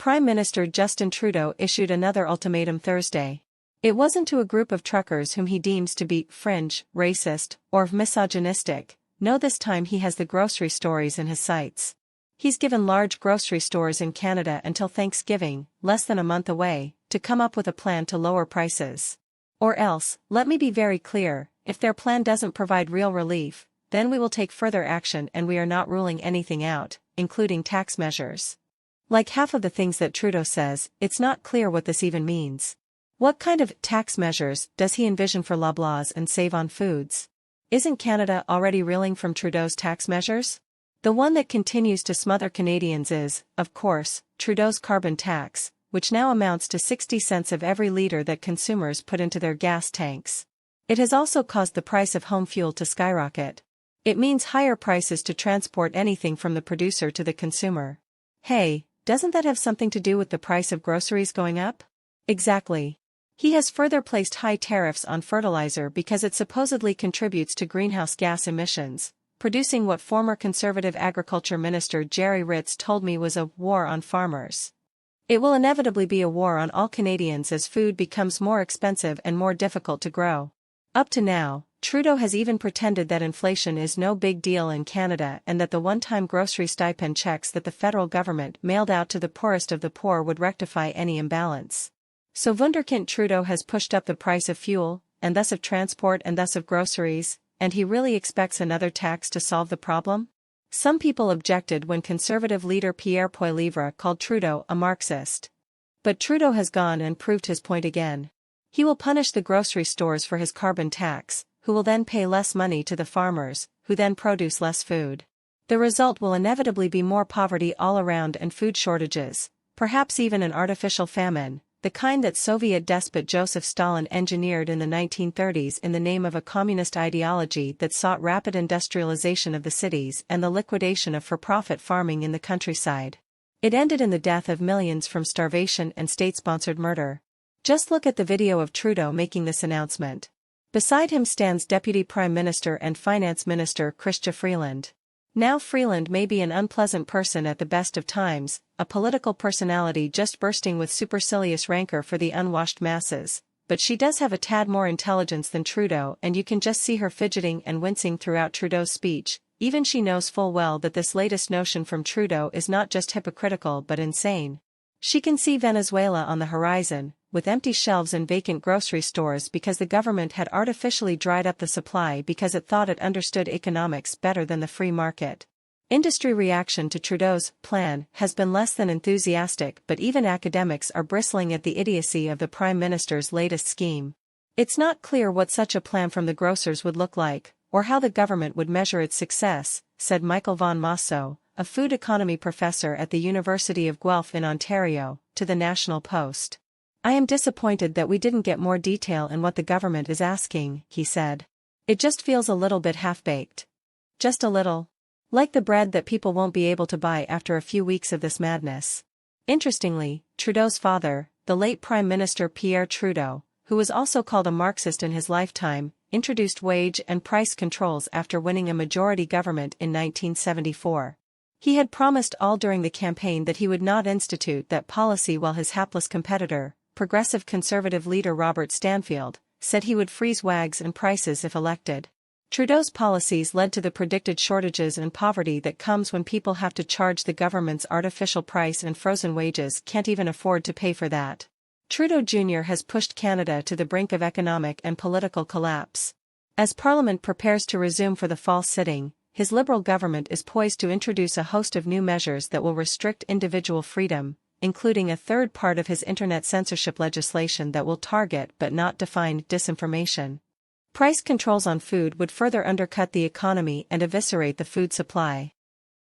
Prime Minister Justin Trudeau issued another ultimatum Thursday. It wasn't to a group of truckers whom he deems to be fringe, racist, or misogynistic. No, this time he has the grocery stores in his sights. He's given large grocery stores in Canada until Thanksgiving, less than a month away, to come up with a plan to lower prices. Or else, let me be very clear, if their plan doesn't provide real relief, then we will take further action, and we are not ruling anything out, including tax measures. Like half of the things that Trudeau says, it's not clear what this even means. What kind of tax measures does he envision for Loblaws and Save on Foods? Isn't Canada already reeling from Trudeau's tax measures? The one that continues to smother Canadians is, of course, Trudeau's carbon tax, which now amounts to 60 cents of every litre that consumers put into their gas tanks. It has also caused the price of home fuel to skyrocket. It means higher prices to transport anything from the producer to the consumer. Hey, doesn't that have something to do with the price of groceries going up? Exactly. He has further placed high tariffs on fertilizer because it supposedly contributes to greenhouse gas emissions, producing what former Conservative Agriculture Minister Jerry Ritz told me was a war on farmers. It will inevitably be a war on all Canadians as food becomes more expensive and more difficult to grow. Up to now, Trudeau has even pretended that inflation is no big deal in Canada and that the one-time grocery stipend checks that the federal government mailed out to the poorest of the poor would rectify any imbalance. So Wunderkind Trudeau has pushed up the price of fuel, and thus of transport and thus of groceries, and he really expects another tax to solve the problem? Some people objected when Conservative leader Pierre Poilievre called Trudeau a Marxist. But Trudeau has gone and proved his point again. He will punish the grocery stores for his carbon tax, who will then pay less money to the farmers, who then produce less food. The result will inevitably be more poverty all around and food shortages, perhaps even an artificial famine, the kind that Soviet despot Joseph Stalin engineered in the 1930s in the name of a communist ideology that sought rapid industrialization of the cities and the liquidation of for-profit farming in the countryside. It ended in the death of millions from starvation and state-sponsored murder. Just look at the video of Trudeau making this announcement. Beside him stands Deputy Prime Minister and Finance Minister Chrystia Freeland. Now Freeland may be an unpleasant person at the best of times, a political personality just bursting with supercilious rancor for the unwashed masses, but she does have a tad more intelligence than Trudeau, and you can just see her fidgeting and wincing throughout Trudeau's speech. Even she knows full well that this latest notion from Trudeau is not just hypocritical but insane. She can see Venezuela on the horizon, with empty shelves and vacant grocery stores because the government had artificially dried up the supply because it thought it understood economics better than the free market. Industry reaction to Trudeau's plan has been less than enthusiastic, but even academics are bristling at the idiocy of the Prime Minister's latest scheme. It's not clear what such a plan from the grocers would look like, or how the government would measure its success, said Michael von Mosso, a food economy professor at the University of Guelph in Ontario, to the National Post. I am disappointed that we didn't get more detail in what the government is asking, he said. It just feels a little bit half-baked. Just a little. Like the bread that people won't be able to buy after a few weeks of this madness. Interestingly, Trudeau's father, the late Prime Minister Pierre Trudeau, who was also called a Marxist in his lifetime, introduced wage and price controls after winning a majority government in 1974. He had promised all during the campaign that he would not institute that policy, while his hapless competitor, Progressive Conservative leader Robert Stanfield, said he would freeze wages and prices if elected. Trudeau's policies led to the predicted shortages and poverty that comes when people have to charge the government's artificial price and frozen wages can't even afford to pay for that. Trudeau Jr. has pushed Canada to the brink of economic and political collapse. As Parliament prepares to resume for the fall sitting, his Liberal government is poised to introduce a host of new measures that will restrict individual freedom, including a third part of his internet censorship legislation that will target but not define disinformation. Price controls on food would further undercut the economy and eviscerate the food supply.